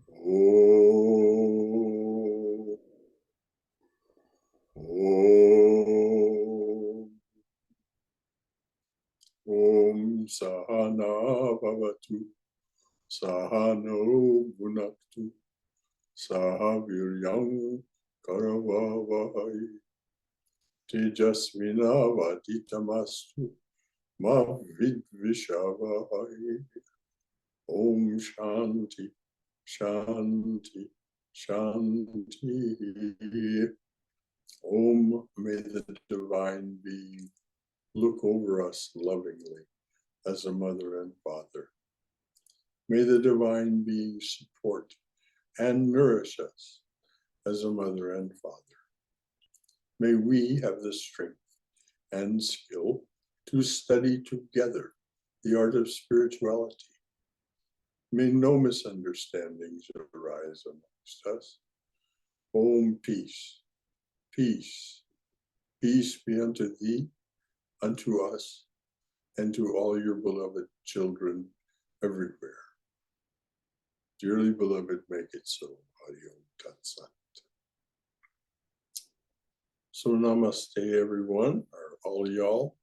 Om. Om. Om Sahana Bhavatu Sahano Bhunaktu Sahaviryam Karavavahai Tejasvina Vaditamastu Ma Vidvishavahai. Om Shanti Shanti Shanti. Om, may the divine being look over us lovingly as a mother and father. May the divine being support and nourish us as a mother and father. May we have the strength and skill to study together the art of spirituality. May no misunderstandings arise amongst us. Om, peace, peace, peace be unto thee, unto us, and to all your beloved children everywhere. Dearly beloved, make it so. Hari Om Tat Sat. So namaste, everyone, or all y'all.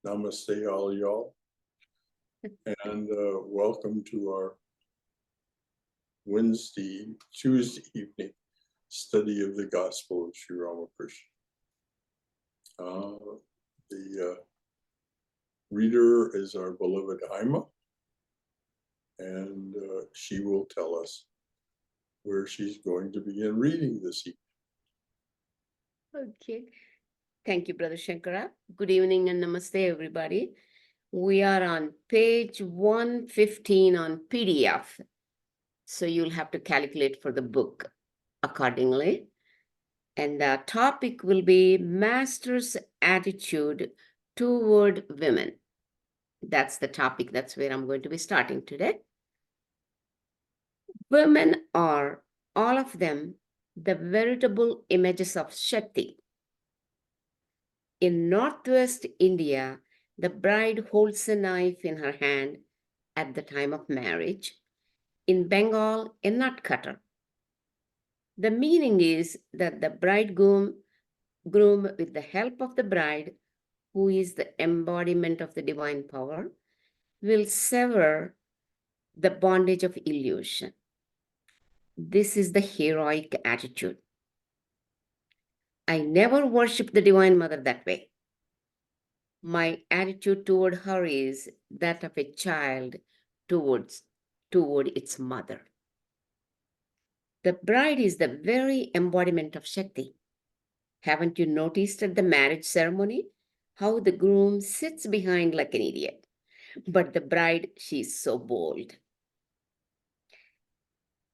Namaste, all y'all. And welcome to our Tuesday evening study of the Gospel of Sri Ramakrishna. The reader is our beloved Haima, and she will tell us where she's going to begin reading this evening. Okay. Thank you, Brother Shankara. Good evening and namaste, everybody. We are on page 115 on PDF. So you'll have to calculate for the book accordingly. And the topic will be Master's attitude toward women. That's the topic. That's where I'm going to be starting today. Women are, all of them, the veritable images of Shakti. In Northwest India, the bride holds a knife in her hand at the time of marriage. In Bengal, a nut cutter. The meaning is that the bridegroom, with the help of the bride, who is the embodiment of the divine power, will sever the bondage of illusion. This is the heroic attitude. I never worship the Divine Mother that way. My attitude toward her is that of a child toward its mother. The bride is the very embodiment of Shakti. Haven't you noticed at the marriage ceremony how the groom sits behind like an idiot? But the bride, she's so bold.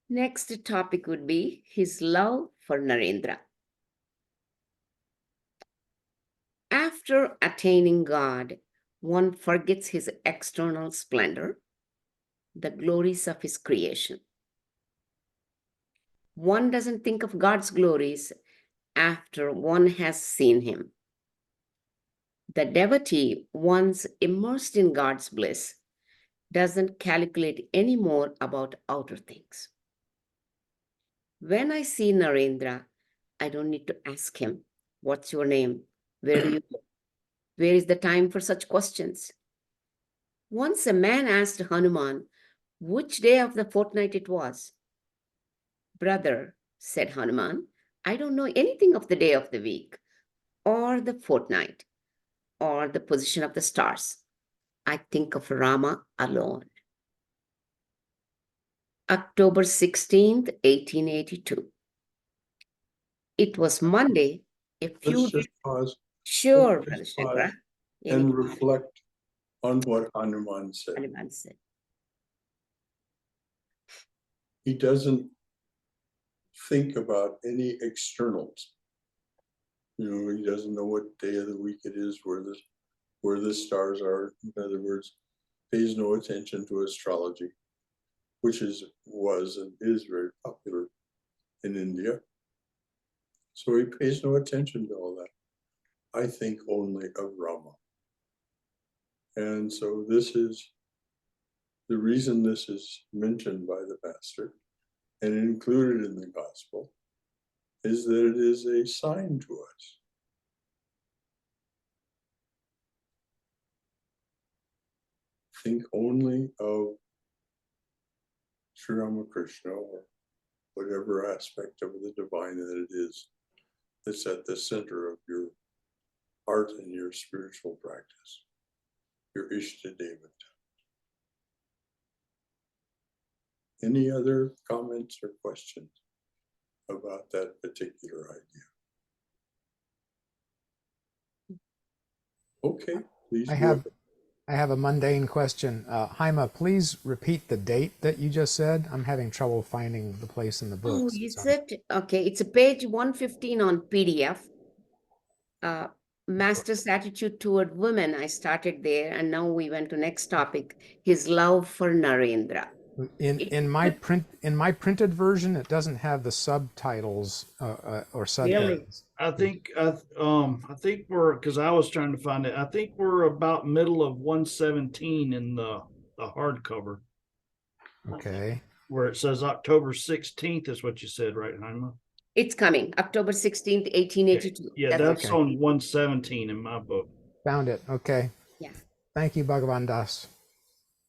Next topic would be his love for Narendra. After attaining God, one forgets his external splendor, the glories of his creation. One doesn't think of God's glories after one has seen him. The devotee, once immersed in God's bliss, doesn't calculate anymore about outer things. When I see Narendra, I don't need to ask him, what's your name? Where do you go? Where is the time for such questions? Once a man asked Hanuman which day of the fortnight it was. Brother, said Hanuman, I don't know anything of the day of the week, or the fortnight, or the position of the stars. I think of Rama alone. October 16th, 1882. It was Monday, a few Let's days. just pause. Sure, Let's Brother pause Shankara. and reflect on what Hanuman said. Hanuman said. He doesn't think about any externals. You know, he doesn't know what day of the week it is, where the stars are. In other words, pays no attention to astrology, which was and is very popular in India. So he pays no attention to all that. I think only of Rama. And so this is the reason this is mentioned by the master and included in the gospel is that it is a sign to us. Think only of Sri Ramakrishna or whatever aspect of the divine that it is that's at the center of your heart and your spiritual practice, your Ishtadevata. Any other comments or questions about that particular idea? Okay, please. I have a mundane question. Haima, please repeat the date that you just said. I'm having trouble finding the place in the book. Oh, is it? Okay, it's a page 115 on PDF. Master's attitude toward women. I started there, and now we went to next topic, his love for Narendra. In my printed version, it doesn't have the subtitles or subheadings. I think we're, because I was trying to find it. I think we're about middle of 117 in the hardcover. Okay. Where it says October 16th is what you said, right, Haima? It's coming, October 16th, 1882. Yeah, that's okay. on 117 in my book. Found it. Okay. Yeah. Thank you, Bhagavan Das.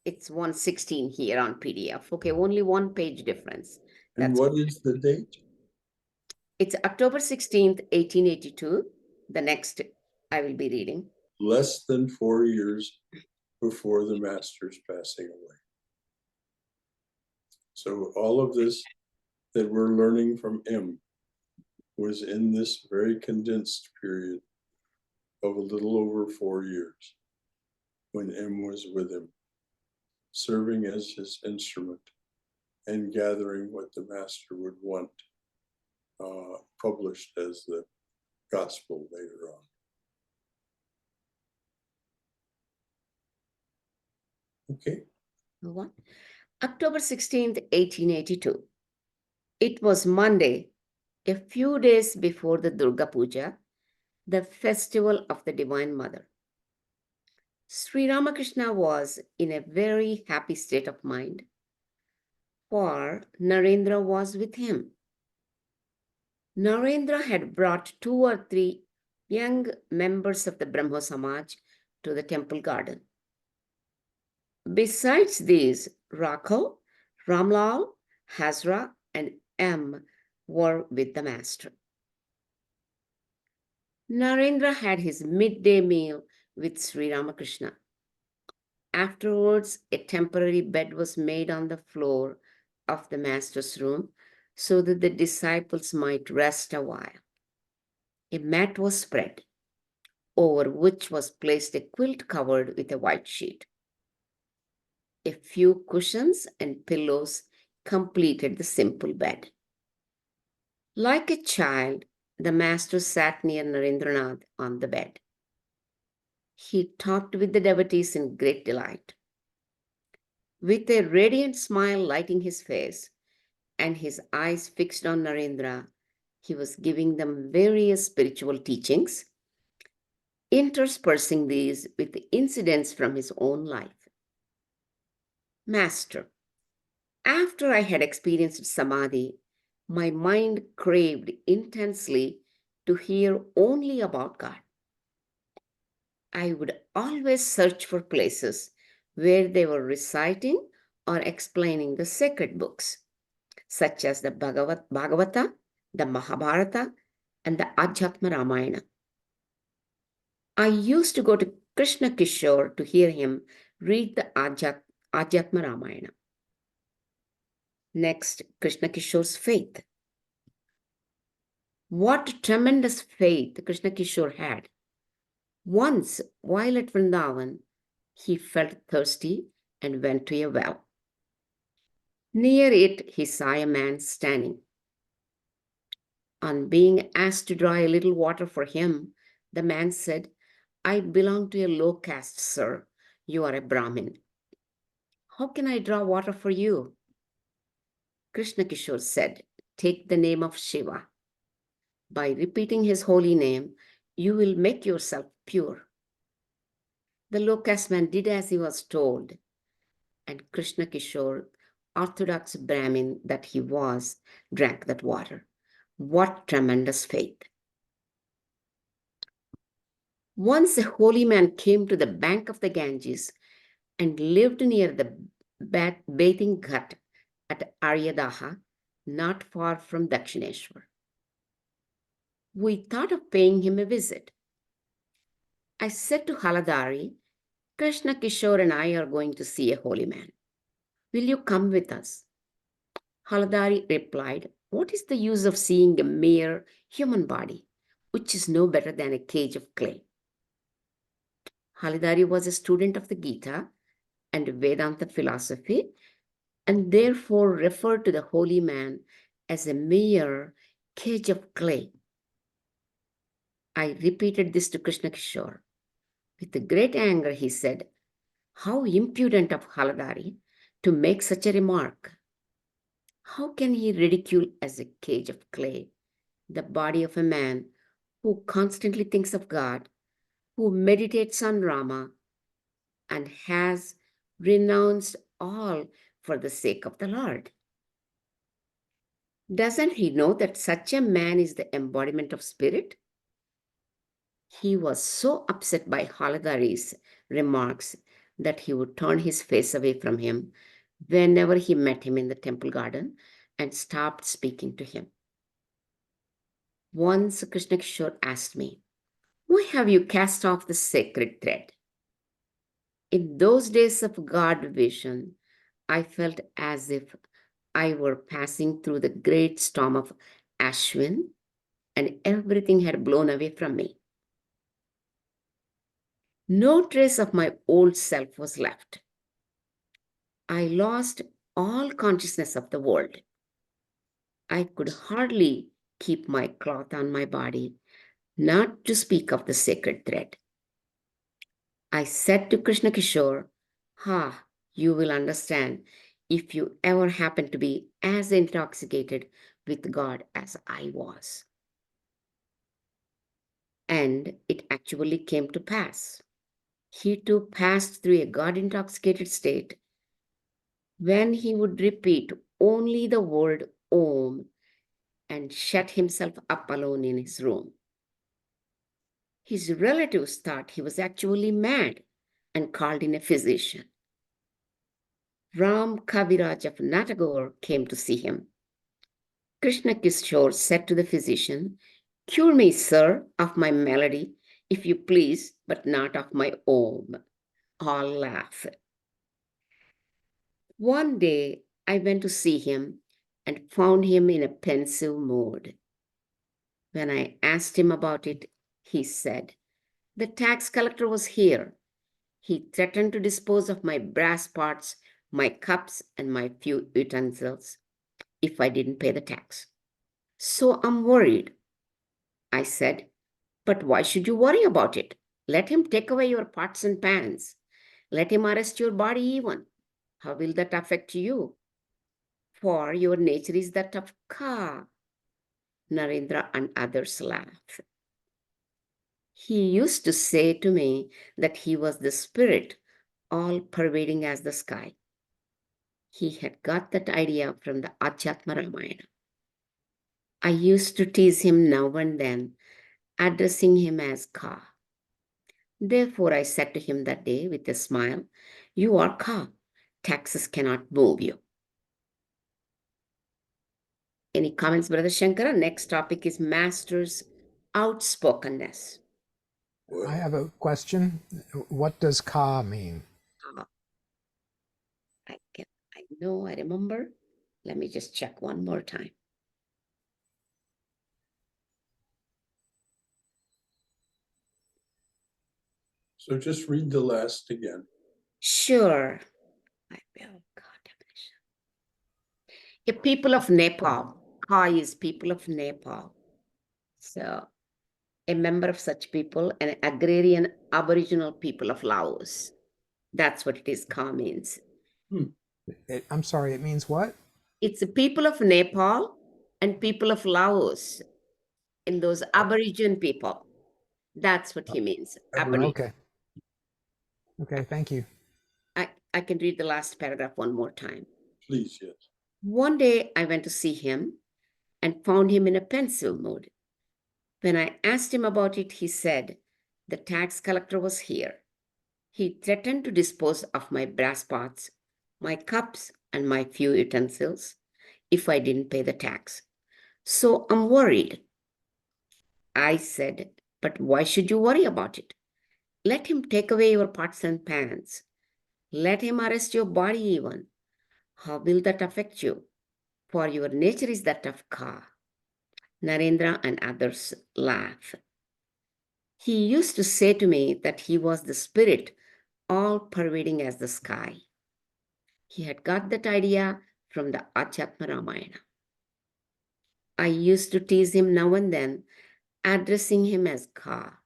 It's 116 here on PDF. Okay, only one page difference. And what is the date? It's October 16th, 1882. The next I will be reading. Less than 4 years before the master's passing away. So all of this that we're learning from M was in this very condensed period of a little over 4 years when M was with him, serving as his instrument and gathering what the master would want published as the gospel later on. Okay. What? October 16th, 1882. It was Monday, a few days before the Durga Puja, the festival of the Divine Mother. Sri Ramakrishna was in a very happy state of mind, for Narendra was with him. Narendra had brought 2 or 3 young members of the Brahmo Samaj to the temple garden. Besides these, Rakhal, Ramlal, Hazra, and M were with the master. Narendra had his midday meal with Sri Ramakrishna. Afterwards, a temporary bed was made on the floor of the master's room so that the disciples might rest a while. A mat was spread, over which was placed a quilt covered with a white sheet. A few cushions and pillows completed the simple bed. Like a child, the master sat near Narendranath on the bed. He talked with the devotees in great delight. With a radiant smile lighting his face and his eyes fixed on Narendra, he was giving them various spiritual teachings, interspersing these with incidents from his own life. Master, after I had experienced Samadhi, my mind craved intensely to hear only about God. I would always search for places where they were reciting or explaining the sacred books, such as the Bhagavata, the Mahabharata, and the Adhyatma Ramayana. I used to go to Krishna Kishore to hear him read the Adhyatma Ramayana. Next, Krishna Kishore's faith. What tremendous faith Krishna Kishore had. Once, while at Vrindavan, he felt thirsty and went to a well. Near it, he saw a man standing. On being asked to draw a little water for him, the man said, "I belong to a low caste, sir. You are a Brahmin. How can I draw water for you?" Krishna Kishore said, "Take the name of Shiva. By repeating his holy name, you will make yourself pure." The low caste man did as he was told, and Krishna Kishore Orthodox Brahmin that he was, drank that water. What tremendous faith. Once a holy man came to the bank of the Ganges and lived near the bathing ghat at Aryadaha, not far from Dakshineshwar. We thought of paying him a visit. I said to Haladari, Krishna Kishore and I are going to see a holy man. Will you come with us? Haladari replied, what is the use of seeing a mere human body, which is no better than a cage of clay? Haladari was a student of the Gita and Vedanta philosophy, and therefore referred to the holy man as a mere cage of clay. I repeated this to Krishna Kishore. With great anger, he said, how impudent of Haladari to make such a remark. How can he ridicule as a cage of clay the body of a man who constantly thinks of God, who meditates on Rama, and has renounced all for the sake of the Lord? Doesn't he know that such a man is the embodiment of spirit? He was so upset by Haladari's remarks that he would turn his face away from him whenever he met him in the temple garden and stopped speaking to him. Once Krishna Kishore asked me, why have you cast off the sacred thread? In those days of God vision, I felt as if I were passing through the great storm of Ashwin and everything had blown away from me. No trace of my old self was left. I lost all consciousness of the world. I could hardly keep my cloth on my body, not to speak of the sacred thread. I said to Krishna Kishore, you will understand if you ever happen to be as intoxicated with God as I was. And it actually came to pass. He too passed through a God-intoxicated state when he would repeat only the word Om and shut himself up alone in his room. His relatives thought he was actually mad and called in a physician. Ram Kaviraj of Natagore came to see him. Krishna Kishore said to the physician, cure me, sir, of my malady, if you please, but not of my Om. All laugh. One day, I went to see him and found him in a pensive mood. When I asked him about it, he said, the tax collector was here. He threatened to dispose of my brass pots, my cups, and my few utensils if I didn't pay the tax. So I'm worried. I said, but why should you worry about it? Let him take away your pots and pans. Let him arrest your body even. How will that affect you? For your nature is that of Ka. Narendra and others laughed. He used to say to me that he was the spirit, all pervading as the sky. He had got that idea from the Adhyatma Ramayana. I used to tease him now and then, addressing him as Ka. Therefore, I said to him that day with a smile, you are Ka. Taxes cannot move you. Any comments, Brother Shankara? Next topic is Master's outspokenness. I have a question. What does ka mean? I remember. Let me just check one more time. So just read the last again. Sure. I will. A people of Nepal. Ka is people of Nepal. So, a member of such people, an agrarian aboriginal people of Laos. That's what it is, Ka means. I'm sorry, it means what? It's the people of Nepal and people of Laos, in those Aboriginal people. That's what he means. Okay. Okay, thank you. I can read the last paragraph one more time. Please, yes. One day I went to see him and found him in a pensive mood. When I asked him about it, he said the tax collector was here. He threatened to dispose of my brass pots, my cups, and my few utensils if I didn't pay the tax. So I'm worried. I said, but why should you worry about it? Let him take away your pots and pans. Let him arrest your body even. How will that affect you? For your nature is that of Ka. Narendra and others laugh. He used to say to me that he was the spirit all pervading as the sky. He had got that idea from the Achyatma Ramayana. I used to tease him now and then, addressing him as Ka.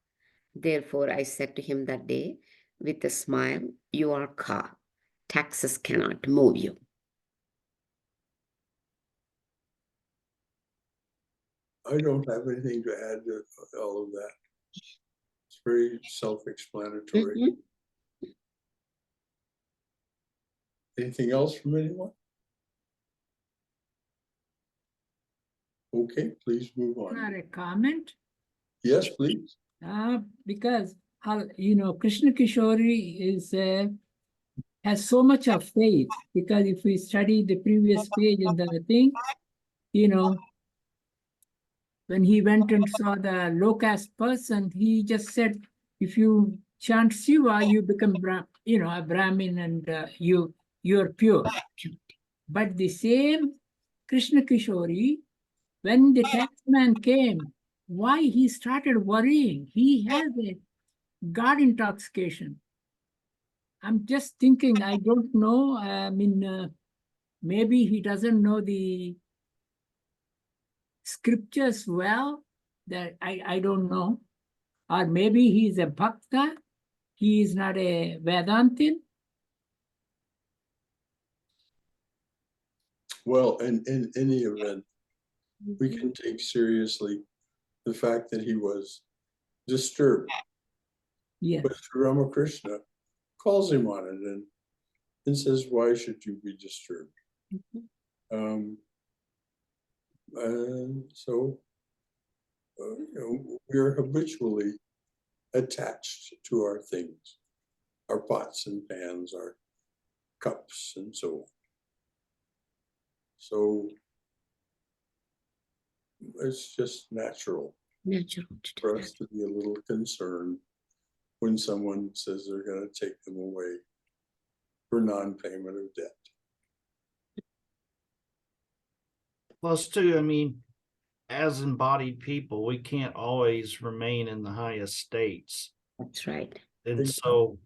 Therefore, I said to him that day with a smile, you are Ka. Taxes cannot move you. I don't have anything to add to all of that. It's very self-explanatory. Mhm. Anything else from anyone? Okay, please move on. Not a comment, Yes, please. because Krishna Kishori is has so much of faith. Because if we study the previous page in the thing, when he went and saw the low caste person, he just said, if you chant Shiva, you become a Brahmin, and you're pure. But the same Krishna Kishori, when the taxman came, why he started worrying? He has a God intoxication. I'm just thinking, I don't know. I mean, maybe he doesn't know the scriptures well, that I don't know. Or maybe he's a bhakta, he is not a Vedantin. Well, in any event, we can take seriously the fact that he was disturbed. Yes. But Sri Ramakrishna calls him on it and says, why should you be disturbed? So we're habitually attached to our things, our pots and pans, our cups, and so on. So it's just natural for us to be a little concerned when someone says they're going to take them away for non-payment of debt. Plus, too, I mean, as embodied people, we can't always remain in the highest states. That's right. And so,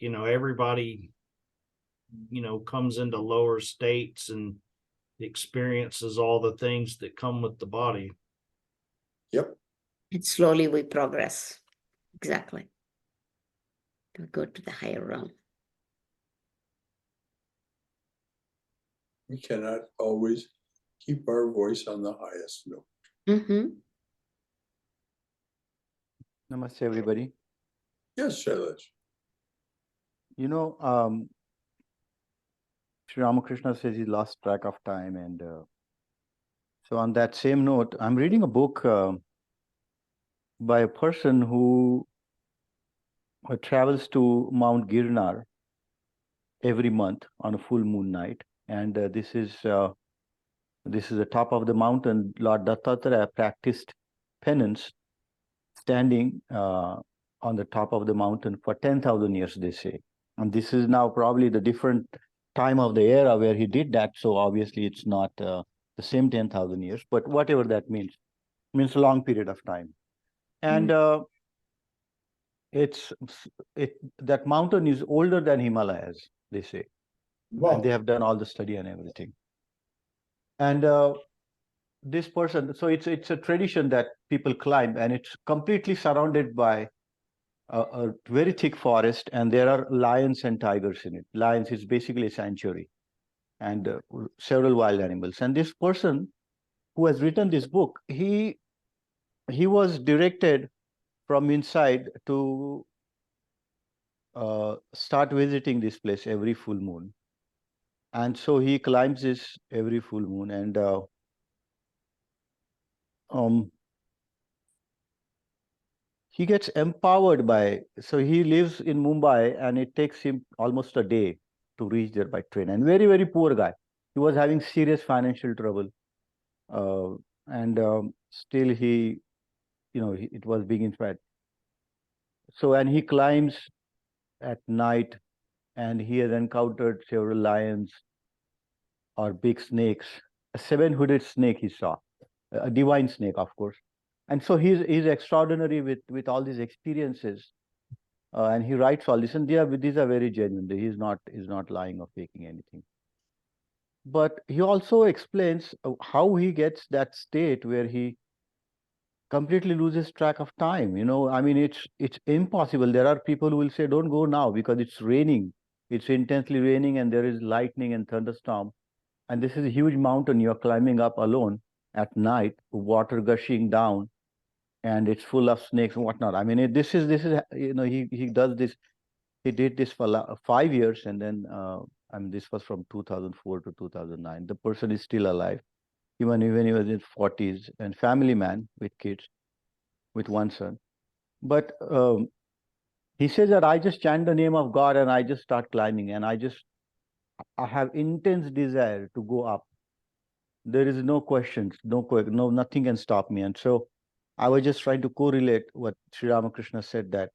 everybody, comes into lower states and experiences all the things that come with the body. Yep. And slowly we progress. Exactly. We go to the higher realm. We cannot always keep our voice on the highest note. Mm-hmm. Namaste, everybody. Yes, Shailesh. Sri Ramakrishna says he lost track of time. And so on that same note, I'm reading a book by a person who travels to Mount Girnar every month on a full moon night. And this is the top of the mountain. Lord Dattatreya practiced penance standing on the top of the mountain for 10,000 years, they say. And this is now probably the different time of the era where he did that. So obviously it's not the same 10,000 years, but whatever that means a long period of time. And that mountain is older than Himalayas, they say. Wow. And they have done all the study and everything. And this person, so it's a tradition that people climb, and it's completely surrounded by a very thick forest, and there are lions and tigers in it. Lions is basically a sanctuary, and several wild animals. And this person who has written this book, he was directed from inside to start visiting this place every full moon. And so he climbs this every full moon, and he gets empowered by, so he lives in Mumbai, and it takes him almost a day to reach there by train. And very, very poor guy. He was having serious financial trouble. And still he, it was being inspired. So, and he climbs at night, and he has encountered several lions or big snakes. A seven-hooded snake he saw, a divine snake, of course. And so he's extraordinary with all these experiences. And he writes all this, and these are very genuine. He's not lying or faking anything. But he also explains how he gets that state where he completely loses track of time. I mean, it's impossible. There are people who will say, "Don't go now because it's raining. It's intensely raining, and there is lightning and thunderstorm, and this is a huge mountain you're climbing up alone at night, water gushing down, and it's full of snakes and whatnot." I mean, this is he does this. He did this for 5 years, and then this was from 2004 to 2009. The person is still alive, even he was in 40s, and family man with kids, with one son. But he says that I just chant the name of God and I just start climbing, and I have intense desire to go up. There is no questions, nothing can stop me. And so I was just trying to correlate what Sri Ramakrishna said, that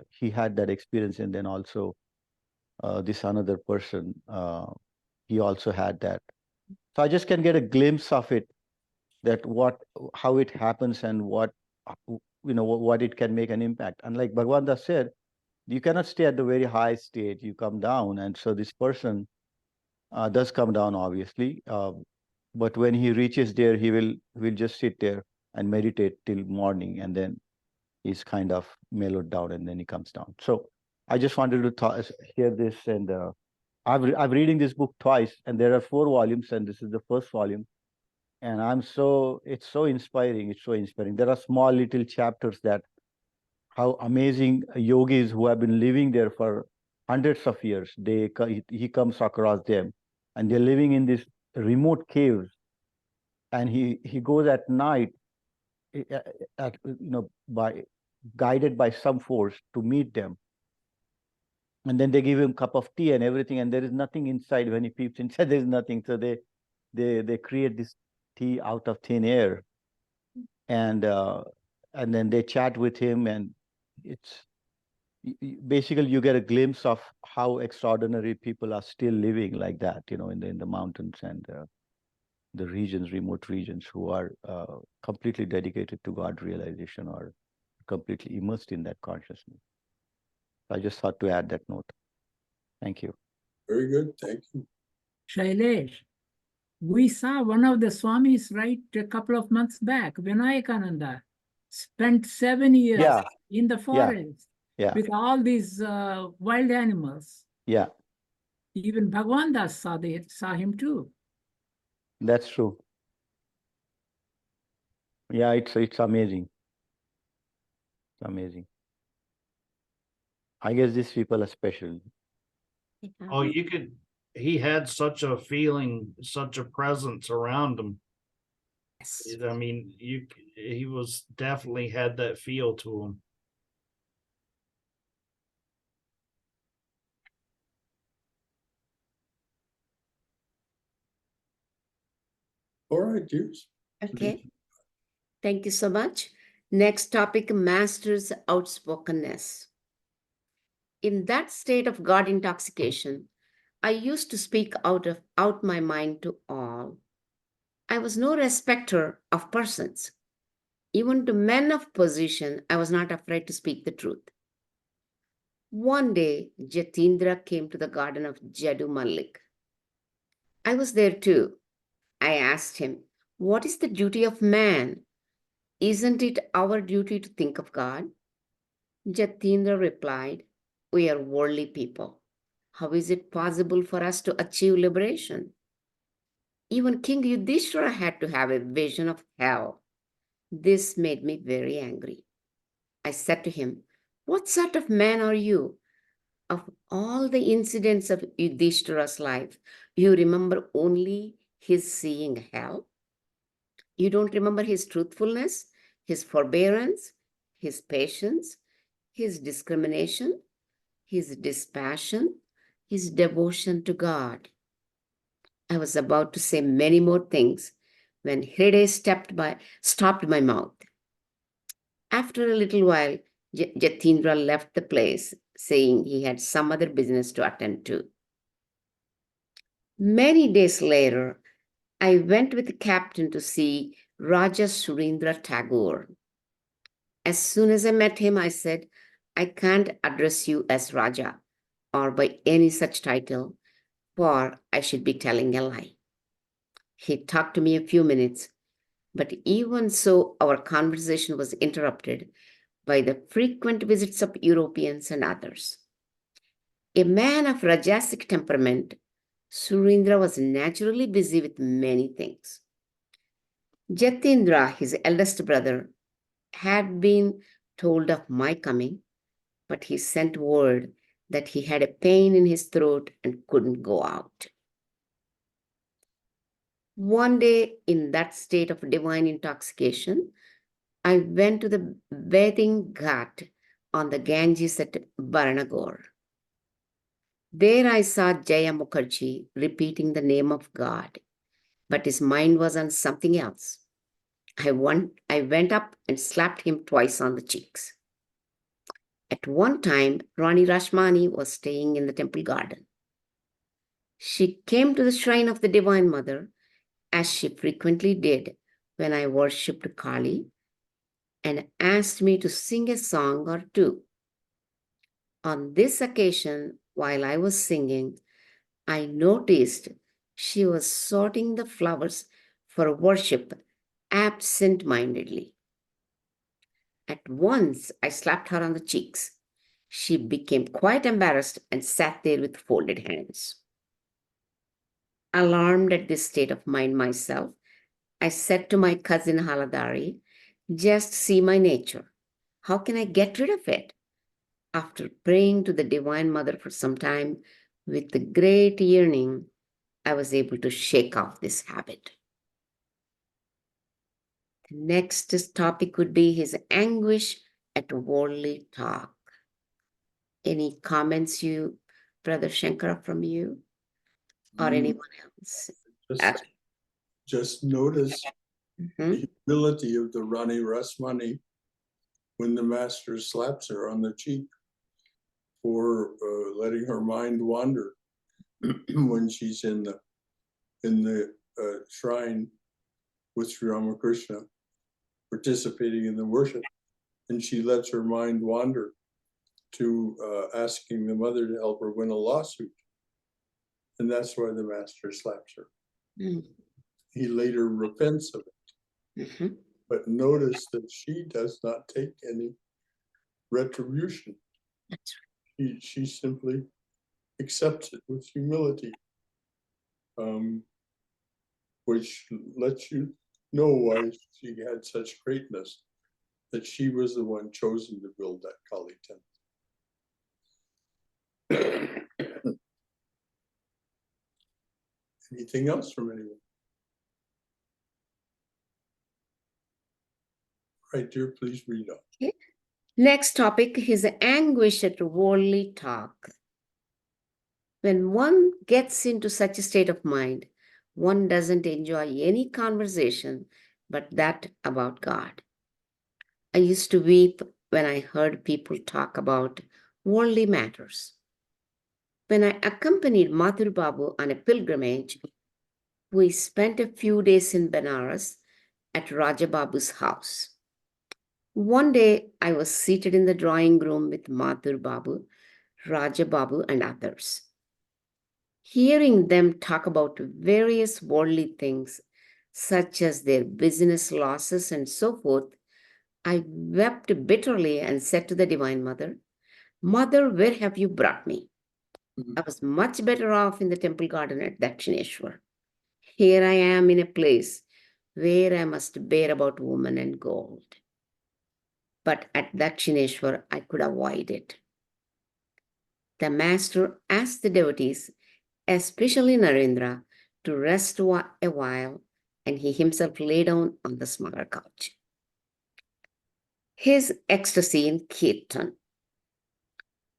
he had that experience, and then also this another person, he also had that. So I just can get a glimpse of it, that how it happens and what it can make an impact. And like Bhagwan said, you cannot stay at the very high state, you come down. And so this person does come down, obviously. But when he reaches there, he will just sit there and meditate till morning, and then he's kind of mellowed down, and then he comes down. So I just wanted to hear this, and I'm reading this book twice, and there are 4 volumes, and this is the first volume, and it's so inspiring. It's so inspiring. There are small little chapters that how amazing yogis who have been living there for hundreds of years, he comes across them, and they're living in these remote caves, and he goes at night, guided by some force to meet them. And then they give him a cup of tea and everything, and there is nothing inside. When he peeps inside, there's nothing. So they create this tea out of thin air, and then they chat with him, and it's basically you get a glimpse of how extraordinary people are still living like that, in the mountains and the remote regions, who are completely dedicated to God realization or completely immersed in that consciousness. I just thought to add that note. Thank you. Very good. Thank you. Shailesh, we saw one of the Swamis right a couple of months back, Vinayakananda, spent 7 years in the forest with all these wild animals. Yeah. Even Bhagwan Das saw him too. That's true. Yeah, it's amazing. It's amazing. I guess these people are special. Oh, he had such a feeling, such a presence around him. Yes. I mean, he was definitely had that feel to him. All right, Tues. Okay. Thank you so much. Next topic, master's outspokenness. In that state of God intoxication, I used to speak out my mind to all. I was no respecter of persons. Even to men of position, I was not afraid to speak the truth. One day, Jatindra came to the garden of Jadu Malik. I was there too. I asked him, "What is the duty of man? Isn't it our duty to think of God?" Jatindra replied, "We are worldly people. How is it possible for us to achieve liberation?" Even King Yudhishthira had to have a vision of hell. This made me very angry. I said to him, "What sort of man are you? of all the incidents of Yudhishthira's life, you remember only his seeing hell? You don't remember his truthfulness, his forbearance, his patience, his discrimination, his dispassion, his devotion to God. I was about to say many more things when Hriday stopped my mouth. After a little while, Jatindra left the place, saying he had some other business to attend to. Many days later, I went with the captain to see Raja Surendra Tagore. As soon as I met him, I said, I can't address you as Raja or by any such title, for I should be telling a lie. He talked to me a few minutes, but even so, our conversation was interrupted by the frequent visits of Europeans and others. A man of Rajasic temperament, Surendra was naturally busy with many things. Jatindra, his eldest brother, had been told of my coming, but he sent word that he had a pain in his throat and couldn't go out. One day, in that state of divine intoxication, I went to the bathing ghat on the Ganges at Varanagore. There I saw Jaya Mukherjee repeating the name of God, but his mind was on something else. I went up and slapped him twice on the cheeks. At one time, Rani Rashmani was staying in the temple garden. She came to the shrine of the Divine Mother, as she frequently did when I worshipped Kali, and asked me to sing a song or two. On this occasion, while I was singing, I noticed she was sorting the flowers for worship absent-mindedly. At once, I slapped her on the cheeks. She became quite embarrassed and sat there with folded hands. Alarmed at this state of mind myself, I said to my cousin Haladari, just see my nature. How can I get rid of it? After praying to the Divine Mother for some time with the great yearning, I was able to shake off this habit. The next topic would be his anguish at worldly talk. Any comments, Brother Shankara, from you or anyone else? Just notice Mhm. the humility of the Rani Rasmani when the master slaps her on the cheek for letting her mind wander when she's in the shrine with Sri Ramakrishna, participating in the worship, and she lets her mind wander to asking the mother to help her win a lawsuit. And that's why the master slaps her. Mm. He later repents of it. Mhm. But notice that she does not take any retribution. That's She simply accepts it with humility, which lets you know why she had such greatness, that she was the one chosen to build that Kali temple. Anything else from anyone? Right, dear, please read on. Okay. Next topic is anguish at worldly talk. When one gets into such a state of mind, one doesn't enjoy any conversation but that about God. I used to weep when I heard people talk about worldly matters. When I accompanied Mathur Babu on a pilgrimage, we spent a few days in Benares at Raja Babu's house. One day, I was seated in the drawing room with Mathur Babu, Raja Babu, and others. Hearing them talk about various worldly things, such as their business losses and so forth, I wept bitterly and said to the Divine Mother, Mother, where have you brought me? I was much better off in the temple garden at Dakshineshwar. Here I am in a place where I must bear about woman and gold. But at Dakshineshwar, I could avoid it. the master asked the devotees, especially Narendra, to rest a while, and he himself lay down on the smaller couch. His ecstasy in Kirtan.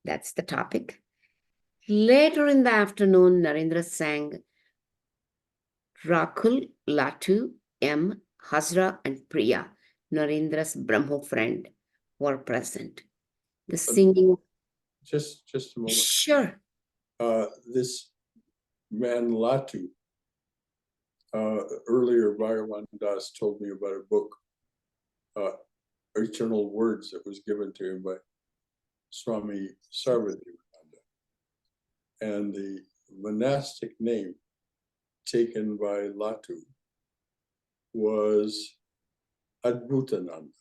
That's the topic. Later in the afternoon, Narendra sang Rakul, Latu, M, Hazra, and Priya, Narendra's Brahmo friend, were present. The singing. Just a moment. Sure. This man Latu, earlier Bhagavan Das told me about a book, Eternal Words, that was given to him by Swami Nikhilananda. And the monastic name taken by Latu was Adbhutananda.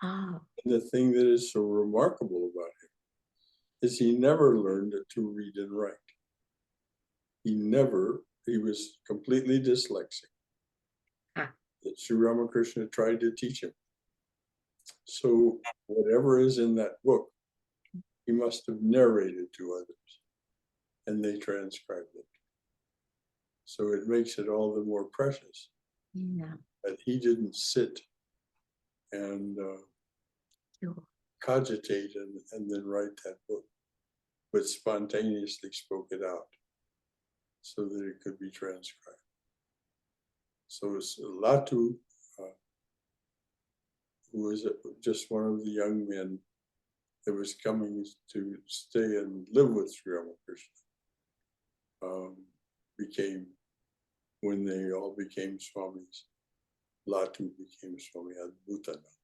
Ah. And the thing that is so remarkable about him is he never learned to read and write. He was completely dyslexic. Ah. That Sri Ramakrishna tried to teach him. So whatever is in that book, he must have narrated to others, and they transcribed it. So it makes it all the more precious that he didn't sit and cogitate and then write that book, but spontaneously spoke it out so that it could be transcribed. So Latu, who was just one of the young men that was coming to stay and live with Sri Ramakrishna, became, when they all became Swamis, Latu became Swami Adbhutananda.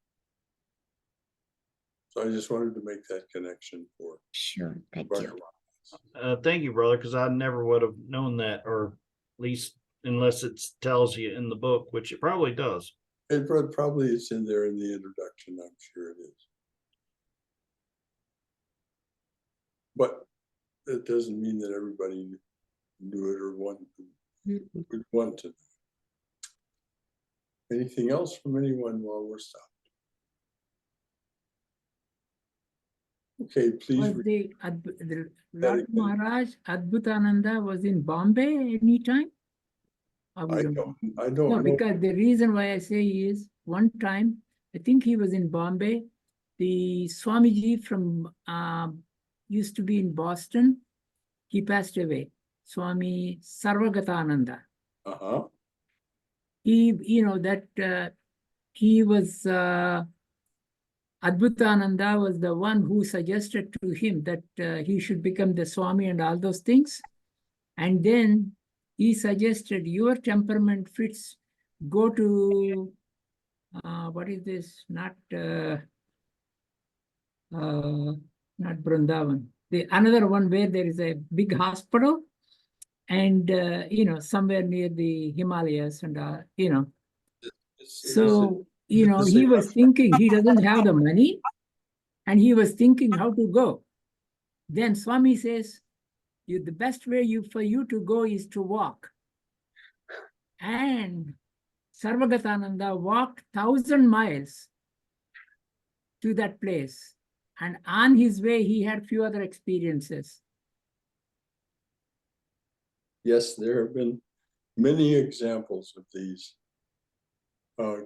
So I just wanted to make that connection for Sure, thank you. Thank you, brother, because I never would have known that, or at least unless it tells you in the book, which it probably does. It probably it's in there in the introduction, I'm sure it is. But it doesn't mean that everybody knew it or would want to know. Anything else from anyone while we're stopped? Okay, please. Was the Lord Maharaj Adbhutananda was in Bombay anytime? I don't No, know. because the reason why I say is one time, I think he was in Bombay. The Swamiji from used to be in Boston. He passed away. Swami Sarvagatananda. Uh-huh. He, he was Adbhutananda was the one who suggested to him that he should become the Swami and all those things. And then he suggested, your temperament fits, go to, what is this? Not Vrindavan. Another one where there is a big hospital and, somewhere near the Himalayas and, So, he was thinking he doesn't have the money and he was thinking how to go. Then Swami says, the best way for you to go is to walk. And Sarvagatananda walked 1,000 miles to that place. And on his way, he had few other experiences. Yes, there have been many examples of these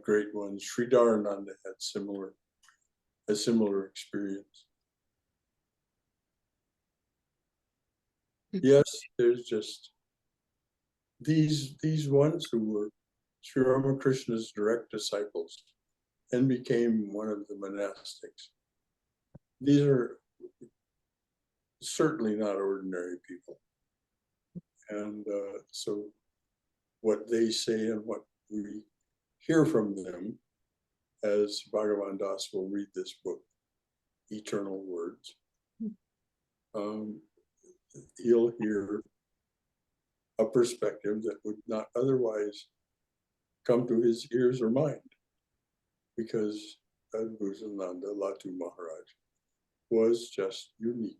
great ones. Sri Dharananda had a similar experience. Yes, there's just these ones who were Sri Ramakrishna's direct disciples and became one of the monastics. These are certainly not ordinary people. And so what they say and what we hear from them, as Bhagavan Das will read this book, Eternal Words, he'll hear a perspective that would not otherwise come to his ears or mind, because Adbhutananda, Latu Maharaj, was just unique.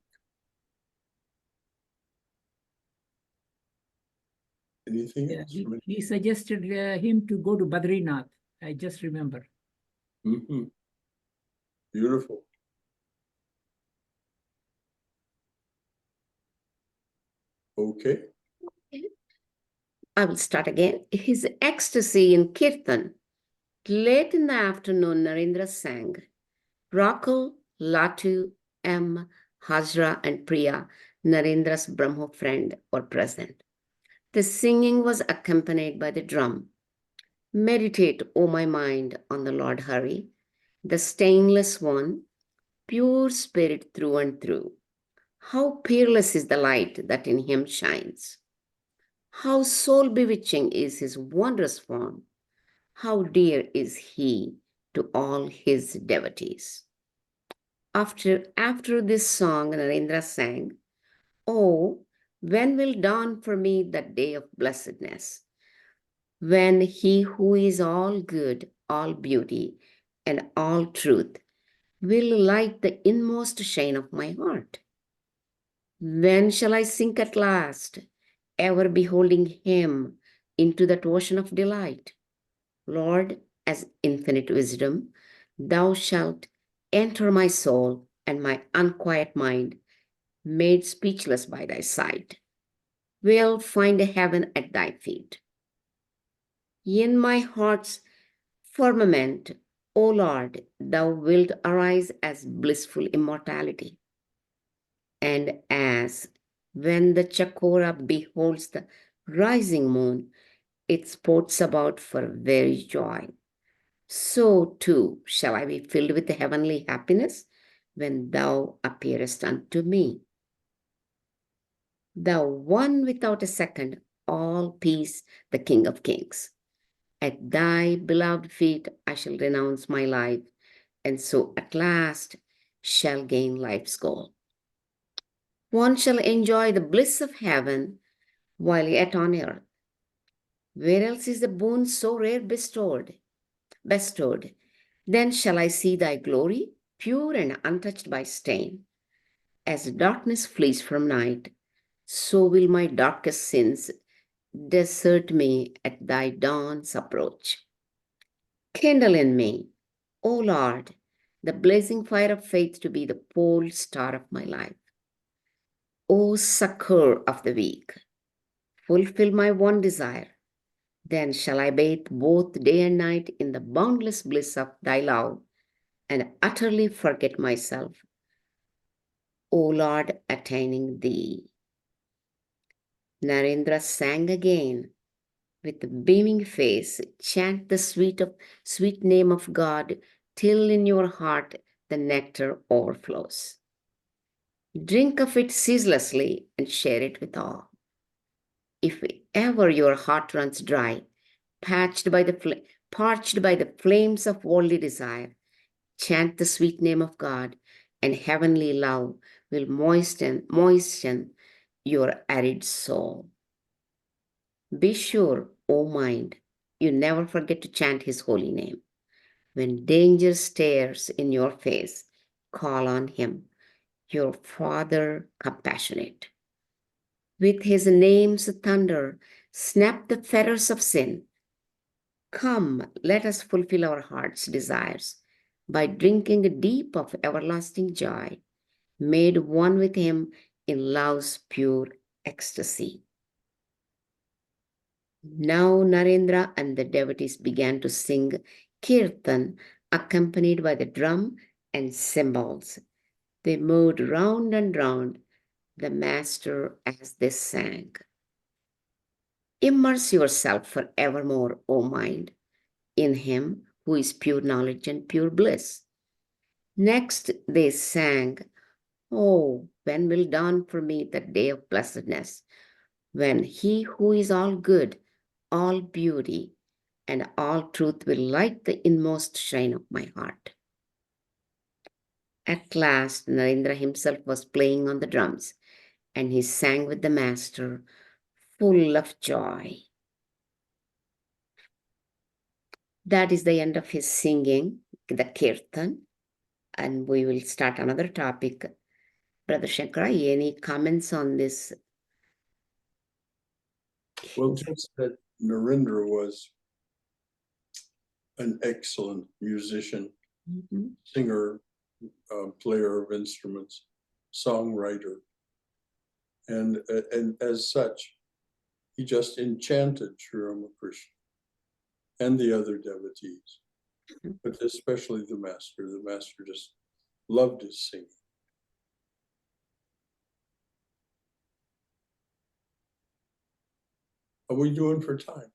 Anything else? He suggested him to go to Badrinath. I just remember. Mm-hmm. Beautiful. Okay. I will start again. His ecstasy in Kirtan. Late in the afternoon, Narendra sang. Rakul, Latu, M, Hajra, and Priya, Narendra's Brahmo friend, were present. The singing was accompanied by the drum. Meditate, O my mind, on the Lord Hari, the stainless one, pure spirit through and through. How peerless is the light that in him shines. How soul bewitching is his wondrous form. How dear is he to all his devotees. After this song, Narendra sang, Oh, when will dawn for me that day of blessedness, when he who is all good, all beauty, and all truth will light the inmost shine of my heart? When shall I sink at last, ever beholding him into that ocean of delight? Lord, as infinite wisdom, thou shalt enter my soul and my unquiet mind, made speechless by thy sight, will find a heaven at thy feet. In my heart's firmament, O Lord, thou wilt arise as blissful immortality. And as when the chakora beholds the rising moon, it sports about for very joy. So too shall I be filled with heavenly happiness when thou appearest unto me. Thou one without a second, all peace, the King of Kings. At thy beloved feet I shall renounce my life, and so at last shall gain life's goal. One shall enjoy the bliss of heaven while yet on earth. Where else is the boon so rare bestowed? Then shall I see thy glory, pure and untouched by stain. As darkness flees from night, so will my darkest sins desert me at thy dawn's approach. Kindle in me, O Lord, the blazing fire of faith to be the pole star of my life. O succor of the weak, fulfill my one desire. Then shall I bathe both day and night in the boundless bliss of thy love and utterly forget myself, O Lord, attaining thee. Narendra sang again. With beaming face, chant the sweet name of God till in your heart the nectar overflows. Drink of it ceaselessly and share it with all. If ever your heart runs dry, parched by the flames of worldly desire, chant the sweet name of God, and heavenly love will moisten your arid soul. Be sure, O mind, you never forget to chant his holy name. When danger stares in your face, call on him, your Father compassionate. With his name's thunder, snap the fetters of sin. Come, let us fulfill our heart's desires by drinking deep of everlasting joy, made one with him in love's pure ecstasy. Now Narendra and the devotees began to sing kirtan, accompanied by the drum and cymbals. They moved round and round the master as they sang. Immerse yourself forevermore, O mind, in him who is pure knowledge and pure bliss. Next they sang, Oh, when will dawn for me that day of blessedness, when he who is all good, all beauty, and all truth will light the inmost shine of my heart. At last, Narendra himself was playing on the drums, and he sang with the master, full of joy. That is the end of his singing, the kirtan, and we will start another topic. Brother Shankara, any comments on this? Well, just that Narendra was an excellent musician, singer, player of instruments, songwriter. And as such, he just enchanted Sri Ramakrishna and the other devotees, but especially the master. The master just loved his singing. How are we doing for time?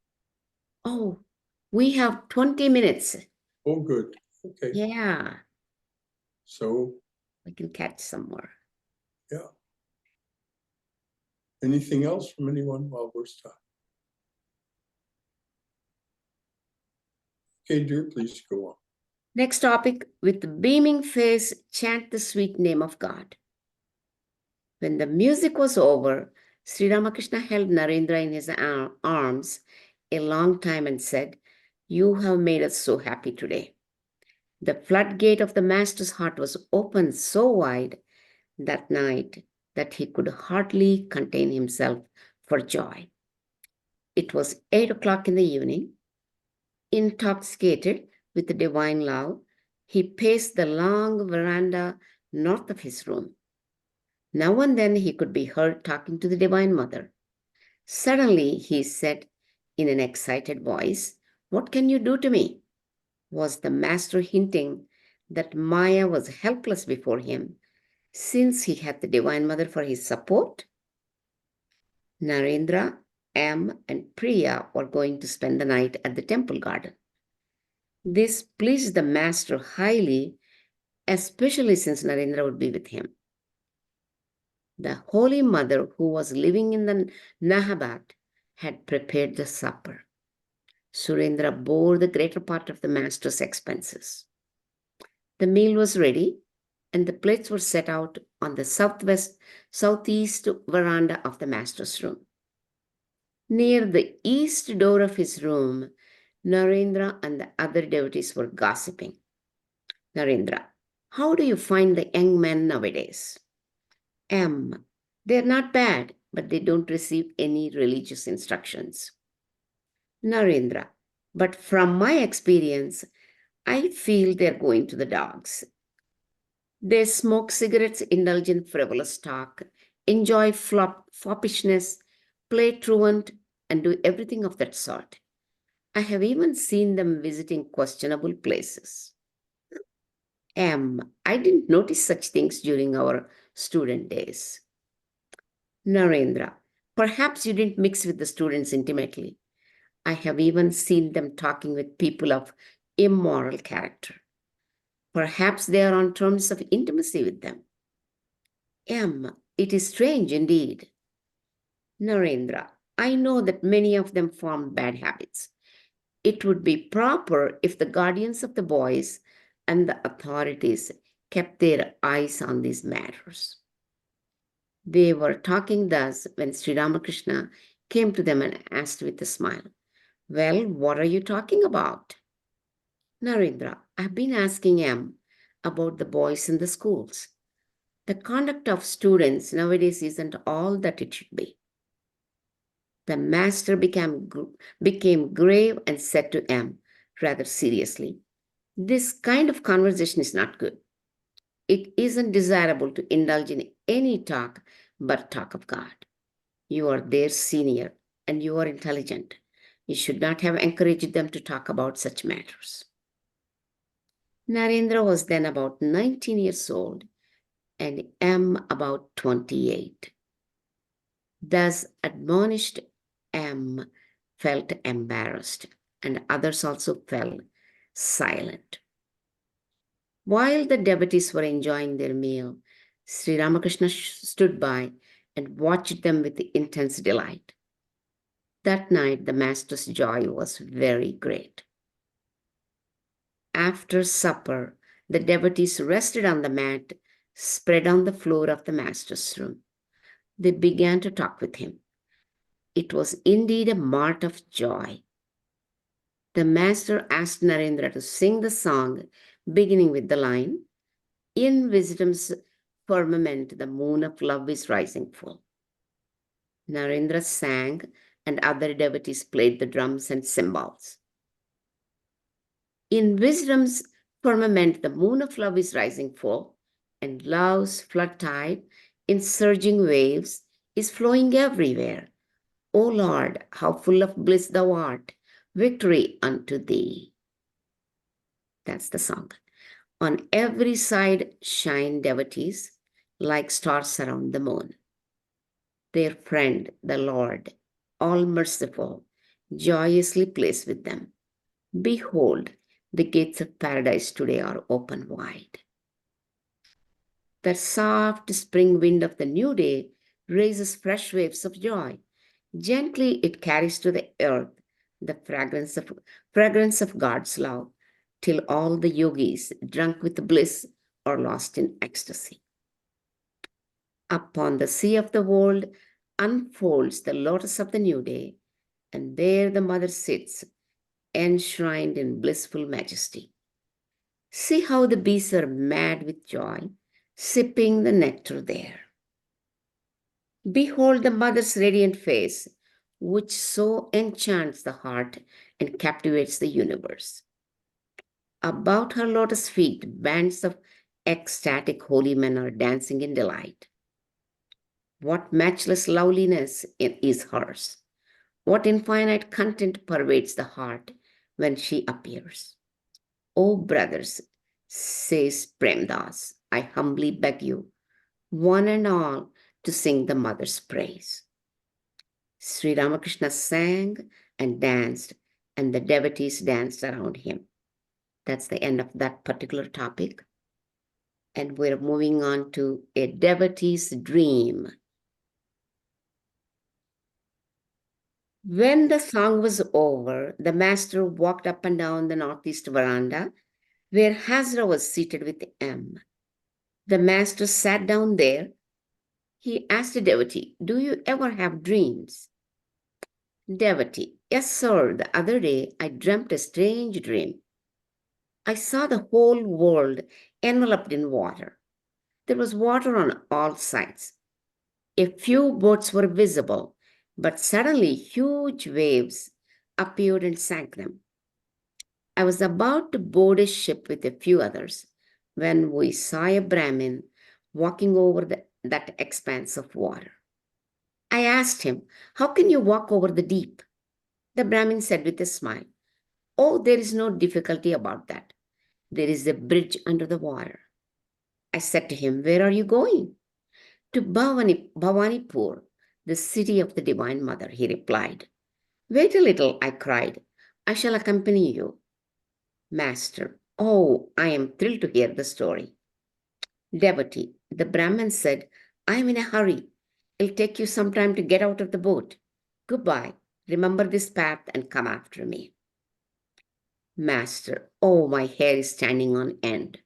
Oh, we have 20 minutes. Oh, good. Okay. Yeah, So, we can catch some more. yeah. Anything else from anyone while we're stopped? Okay, dear, please go on. Next topic, with beaming face, chant the sweet name of God. When the music was over, Sri Ramakrishna held Narendra in his arms a long time and said, "You have made us so happy today." The floodgate of the master's heart was opened so wide that night that he could hardly contain himself for joy. It was 8 o'clock in the evening. Intoxicated with the divine love, he paced the long veranda north of his room. Now and then he could be heard talking to the Divine Mother. Suddenly he said in an excited voice, "What can you do to me?" Was the master hinting that Maya was helpless before him, since he had the Divine Mother for his support? Narendra, M, and Priya were going to spend the night at the temple garden. This pleased the master highly, especially since Narendra would be with him. The Holy Mother, who was living in the Nahabat, had prepared the supper. Surendra bore the greater part of the master's expenses. The meal was ready, and the plates were set out on the southeast veranda of the master's room. Near the east door of his room, Narendra and the other devotees were gossiping. Narendra: "How do you find the young men nowadays?" M: "They're not bad, but they don't receive any religious instructions." Narendra: "But from my experience, I feel they're going to the dogs. They smoke cigarettes, indulge in frivolous talk, enjoy foppishness, play truant, and do everything of that sort. I have even seen them visiting questionable places." M: "I didn't notice such things during our student days." Narendra: "Perhaps you didn't mix with the students intimately. I have even seen them talking with people of immoral character. Perhaps they are on terms of intimacy with them." M: "It is strange indeed." Narendra: "I know that many of them form bad habits. It would be proper if the guardians of the boys and the authorities kept their eyes on these matters." They were talking thus when Sri Ramakrishna came to them and asked with a smile, "Well, what are you talking about?" Narendra: "I've been asking M about the boys in the schools. The conduct of students nowadays isn't all that it should be." The master became grave and said to M rather seriously, "This kind of conversation is not good. It isn't desirable to indulge in any talk but talk of God. You are their senior and you are intelligent. You should not have encouraged them to talk about such matters." Narendra was then about 19 years old and M about 28. Thus admonished, M felt embarrassed, and others also fell silent. While the devotees were enjoying their meal, Sri Ramakrishna stood by and watched them with intense delight. That night, the master's joy was very great. After supper, the devotees rested on the mat spread on the floor of the master's room. They began to talk with him. It was indeed a mart of joy. The master asked Narendra to sing the song beginning with the line, "In wisdom's firmament, the moon of love is rising full." Narendra sang, and other devotees played the drums and cymbals. "In wisdom's firmament, the moon of love is rising full, and love's flood tide in surging waves is flowing everywhere. O Lord, how full of bliss thou art, victory unto thee. That's the song. On every side shine devotees like stars around the moon. Their friend, the Lord, all merciful, joyously plays with them. Behold, the gates of paradise today are open wide. The soft spring wind of the new day raises fresh waves of joy. Gently it carries to the earth the fragrance of God's love, till all the yogis, drunk with bliss, are lost in ecstasy. Upon the sea of the world unfolds the lotus of the new day, and there the mother sits, enshrined in blissful majesty. See how the bees are mad with joy, sipping the nectar there. Behold the mother's radiant face, which so enchants the heart and captivates the universe. About her lotus feet, bands of ecstatic holy men are dancing in delight. What matchless loveliness is hers! What infinite content pervades the heart when she appears! O brothers, says Premdas, I humbly beg you, one and all, to sing the mother's praise. Sri Ramakrishna sang and danced, and the devotees danced around him. That's the end of that particular topic. And we're moving on to a devotee's dream. When the song was over, the master walked up and down the northeast veranda where Hazra was seated with M. The master sat down there. He asked the devotee, do you ever have dreams? Devotee, yes, sir. The other day I dreamt a strange dream. I saw the whole world enveloped in water. There was water on all sides. A few boats were visible, but suddenly huge waves appeared and sank them. I was about to board a ship with a few others when we saw a Brahmin walking over that expanse of water. I asked him, how can you walk over the deep? The Brahmin said with a smile, oh, there is no difficulty about that. There is a bridge under the water. I said to him, where are you going? To Bhavanipur, the city of the Divine Mother, he replied. Wait a little, I cried. I shall accompany you. Master, oh, I am thrilled to hear the story. Devotee, the Brahmin said, I am in a hurry. It'll take you some time to get out of the boat. Goodbye. Remember this path and come after me. Master, oh, my hair is standing on end.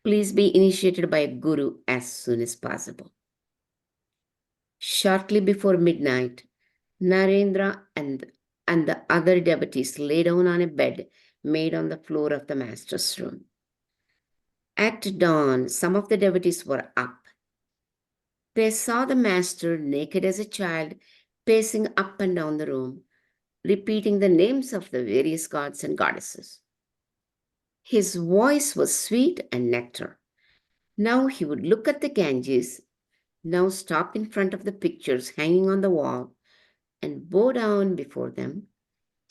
Please be initiated by a guru as soon as possible. Shortly before midnight, Narendra and the other devotees lay down on a bed made on the floor of the master's room. At dawn, some of the devotees were up. They saw the master, naked as a child, pacing up and down the room, repeating the names of the various gods and goddesses. His voice was sweet and nectar. Now he would look at the Ganges, now stop in front of the pictures hanging on the wall, and bow down before them,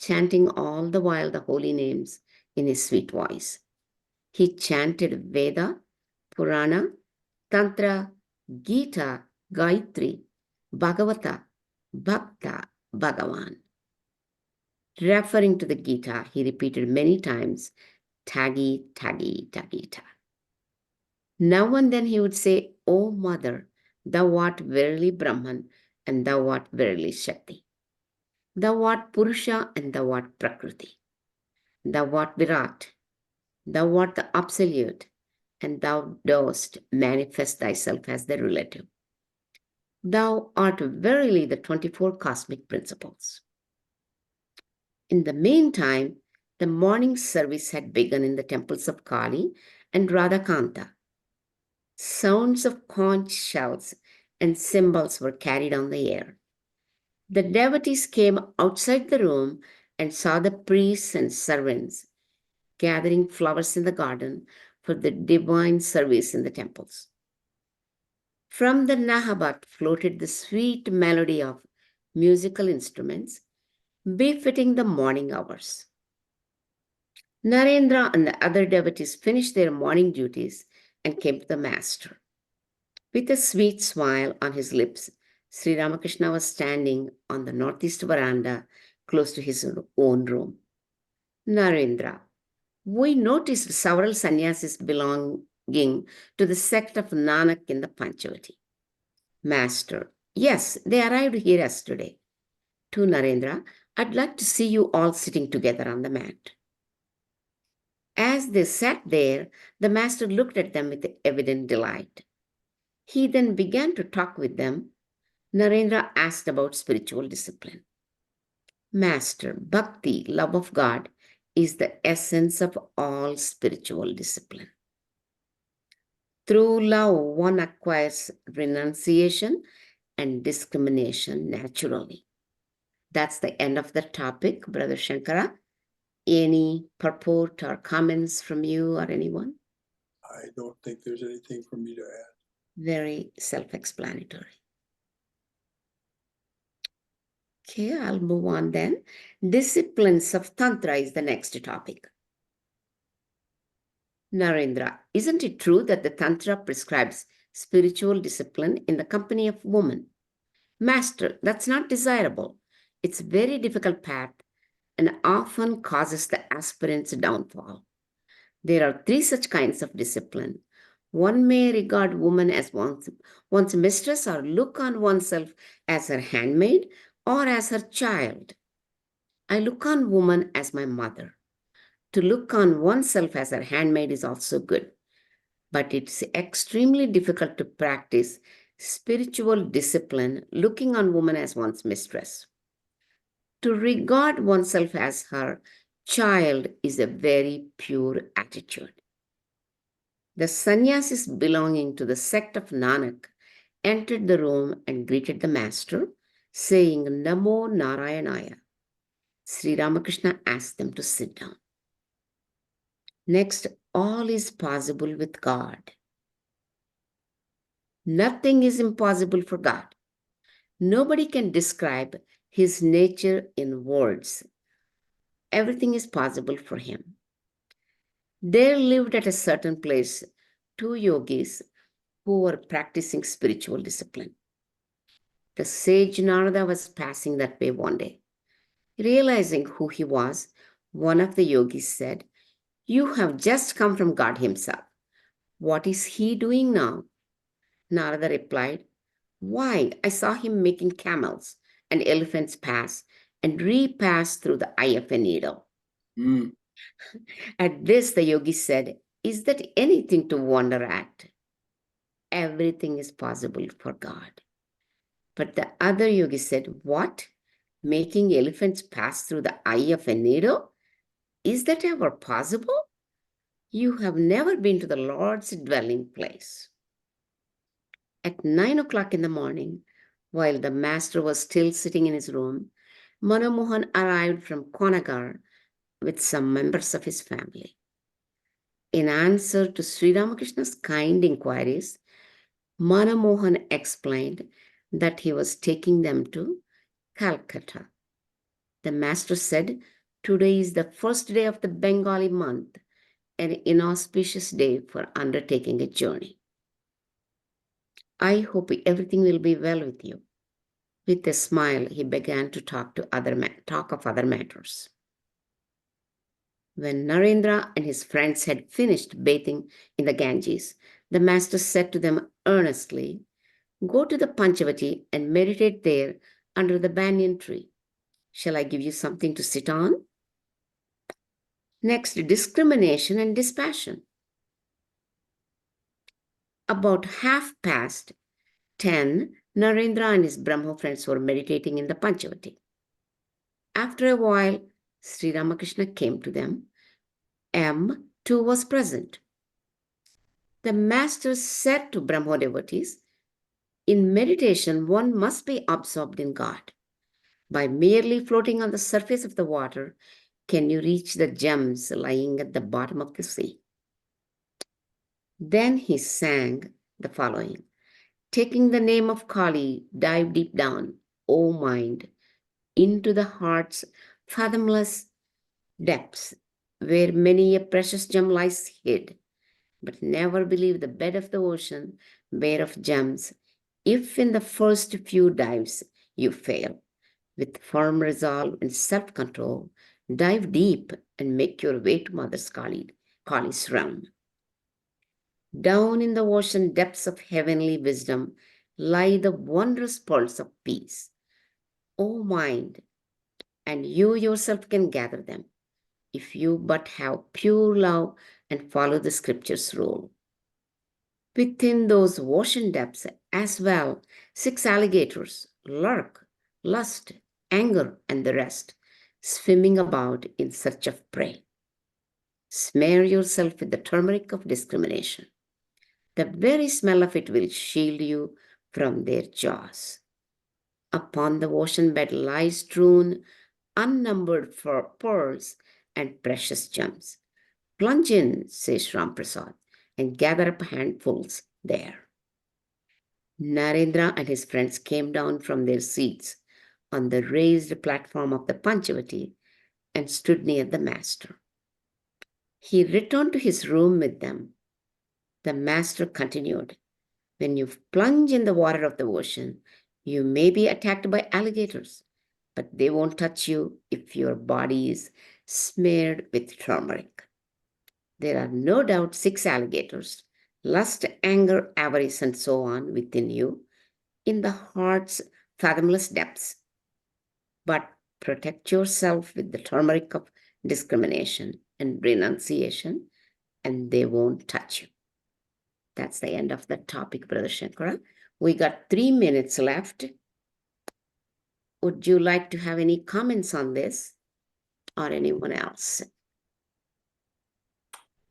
chanting all the while the holy names in his sweet voice. He chanted Veda, Purana, Tantra, Gita, Gayatri, Bhagavata, Bhakta, Bhagavan. Referring to the Gita, he repeated many times, Tagi, Tagi, Tagita. Now and then he would say, O Mother, thou art verily Brahman, and thou art verily Shakti. Thou art Purusha, and thou art Prakriti. Thou art Virat. Thou art the Absolute, and thou dost manifest thyself as the relative. Thou art verily the 24 cosmic principles. In the meantime, the morning service had begun in the temples of Kali and Radhakanta. Sounds of conch shells and cymbals were carried on the air. The devotees came outside the room and saw the priests and servants gathering flowers in the garden for the divine service in the temples. From the Nahabat floated the sweet melody of musical instruments befitting the morning hours. Narendra and the other devotees finished their morning duties and came to the master. With a sweet smile on his lips, Sri Ramakrishna was standing on the northeast veranda close to his own room. Narendra, we noticed several sannyasis belonging to the sect of Nanak in the Panchavati. Master, yes, they arrived here yesterday. To Narendra, I'd like to see you all sitting together on the mat. As they sat there, the master looked at them with evident delight. He then began to talk with them. Narendra asked about spiritual discipline. Master, bhakti, love of God, is the essence of all spiritual discipline. Through love, one acquires renunciation and discrimination naturally. That's the end of the topic, Brother Shankara. Any purport or comments from you or anyone? I don't think there's anything for me to add. Very self-explanatory. Okay, I'll move on then. Disciplines of Tantra is the next topic. Narendra, isn't it true that the Tantra prescribes spiritual discipline in the company of women? Master, that's not desirable. It's a very difficult path and often causes the aspirant's downfall. There are three such kinds of discipline. One may regard woman as one's mistress or look on oneself as her handmaid or as her child. I look on woman as my mother. To look on oneself as her handmaid is also good, but it's extremely difficult to practice spiritual discipline looking on woman as one's mistress. To regard oneself as her child is a very pure attitude. The sannyasis belonging to the sect of Nanak entered the room and greeted the master, saying, Namo Narayanaya. Sri Ramakrishna asked them to sit down. Next, all is possible with God. Nothing is impossible for God. Nobody can describe his nature in words. Everything is possible for him. There lived at a certain place two yogis who were practicing spiritual discipline. The sage Narada was passing that way one day. Realizing who he was, one of the yogis said, You have just come from God himself. What is he doing now? Narada replied, Why, I saw him making camels and elephants pass and repass through the eye of a needle. At this, the yogi said, Is that anything to wonder at? Everything is possible for God. But the other yogi said, What? Making elephants pass through the eye of a needle? Is that ever possible? You have never been to the Lord's dwelling place. At 9 o'clock in the morning, while the master was still sitting in his room, Manomohan arrived from Konagar with some members of his family. In answer to Sri Ramakrishna's kind inquiries, Manomohan explained that he was taking them to Calcutta. The master said, Today is the first day of the Bengali month, an inauspicious day for undertaking a journey. I hope everything will be well with you. With a smile, he began to talk of other matters. When Narendra and his friends had finished bathing in the Ganges, the master said to them earnestly, Go to the Panchavati and meditate there under the banyan tree. Shall I give you something to sit on? Next, discrimination and dispassion. About 10:30, Narendra and his Brahmo friends were meditating in the Panchavati. After a while, Sri Ramakrishna came to them. M too was present. The master said to Brahmo devotees, In meditation, one must be absorbed in God. By merely floating on the surface of the water, can you reach the gems lying at the bottom of the sea? Then he sang the following. Taking the name of Kali, dive deep down, O mind, into the heart's fathomless depths, where many a precious gem lies hid. But never believe the bed of the ocean bare of gems, if in the first few dives you fail. With firm resolve and self-control, dive deep and make your way to Mother Kali's realm. Down in the ocean depths of heavenly wisdom lie the wondrous pearls of peace. O mind, and you yourself can gather them, if you but have pure love and follow the scripture's rule. Within those ocean depths as well, 6 alligators lurk, lust, anger, and the rest, swimming about in search of prey. Smear yourself with the turmeric of discrimination. The very smell of it will shield you from their jaws. Upon the ocean bed lie strewn unnumbered pearls and precious gems. Plunge in, says Ramprasad, and gather up handfuls there. Narendra and his friends came down from their seats on the raised platform of the Panchavati and stood near the master. He returned to his room with them. The master continued, when you plunge in the water of the ocean, you may be attacked by alligators, but they won't touch you if your body is smeared with turmeric. There are no doubt 6 alligators, lust, anger, avarice, and so on within you, in the heart's fathomless depths. But protect yourself with the turmeric of discrimination and renunciation, and they won't touch you. That's the end of the topic, Brother Shankara. We got 3 minutes left. Would you like to have any comments on this or anyone else?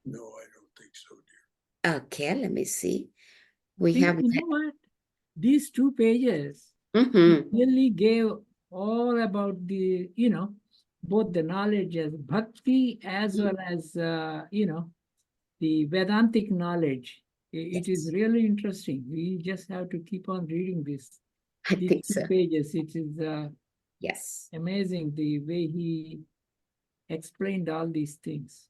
No, I don't think so, dear. Okay, let me see. We think, have. you know what? These 2 pages Mhm. really gave all about the, both the knowledge as bhakti as well as, the Vedantic knowledge. It is Yes. really interesting. We just have to keep on reading this. I These think 2 so. pages. It is Yes. amazing the way he explained all these things.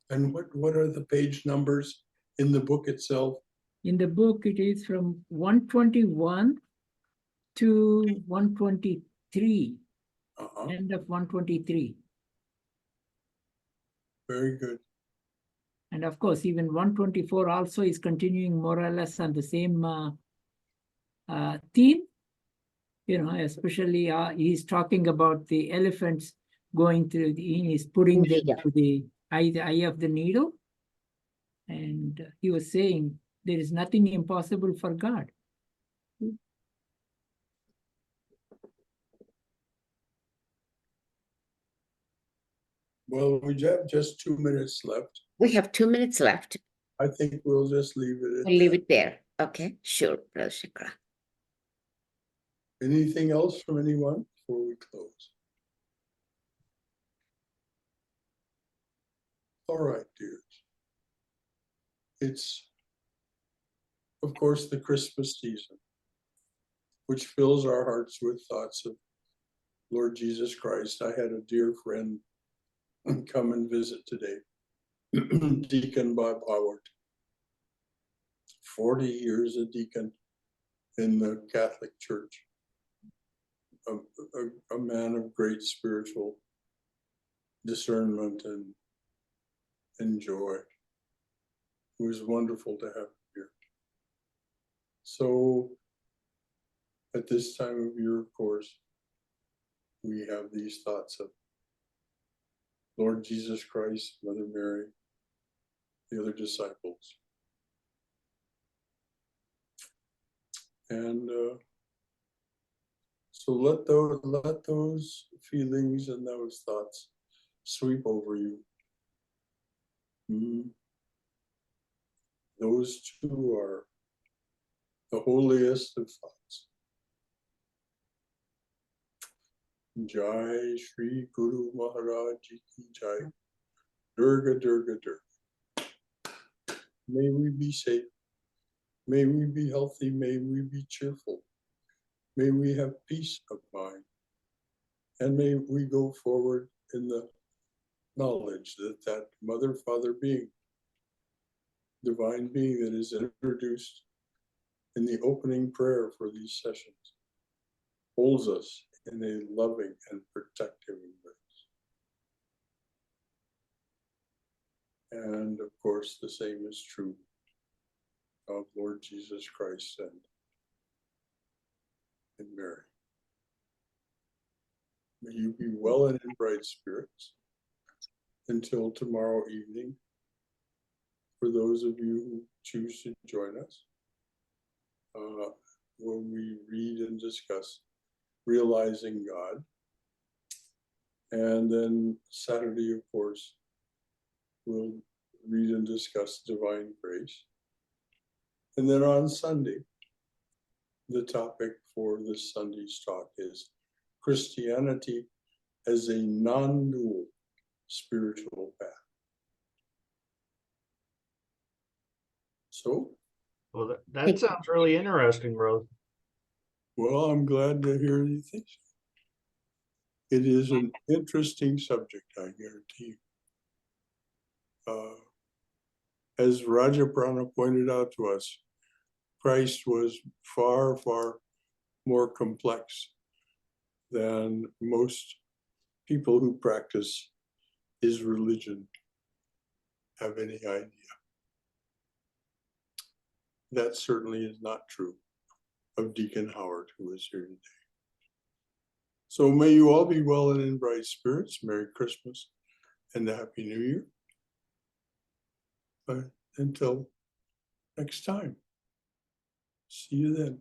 And what are the page numbers in the book itself? In the book, it is from 121 to 123, Uh-huh. end of 123. Very good. And of course, even 124 also is continuing more or less on the same theme. Especially he's talking about the elephants going through he's putting them Yeah. to the eye of the needle. And he was saying there is nothing impossible for God. Well, we have just 2 minutes left. We have 2 minutes left. I think we'll just leave it at We'll leave that. it there. Okay, sure, Brother Shankara. Anything else from anyone before we close? All right, dears. It's, of course, the Christmas season, which fills our hearts with thoughts of Lord Jesus Christ. I had a dear friend come and visit today, Deacon Bob Howard. 40 years a deacon in the Catholic Church. A man of great spiritual discernment and joy. It was wonderful to have him here. So at this time of year, of course, we have these thoughts of Lord Jesus Christ, Mother Mary, the other disciples. And so let those feelings and those thoughts sweep over you. Those 2 are the holiest of thoughts. Jai Shri Guru Maharaj Ji Ki Jai. Durga, Durga, Durga. May we be safe. May we be healthy. May we be cheerful. May we have peace of mind. And may we go forward in the knowledge that that Mother, Father being, divine being that is introduced in the opening prayer for these sessions, holds us in a loving and protective embrace. And of course, the same is true of Lord Jesus Christ and Mary. May you be well and in bright spirits until tomorrow evening. For those of you who choose to join us, when we read and discuss Realizing God. And then Saturday, of course, we'll read and discuss Divine Grace. And then on Sunday, the topic for this Sunday's talk is Christianity as a non-dual spiritual path. So, Well, that sounds really interesting, Rose. well, I'm glad to hear you think so. It is an interesting subject, I guarantee you. As Rajaprana pointed out to us, Christ was far, far more complex than most people who practice his religion have any idea. That certainly is not true of Deacon Howard, who is here today. So may you all be well and in bright spirits. Merry Christmas and a Happy New Year. But until next time, see you then.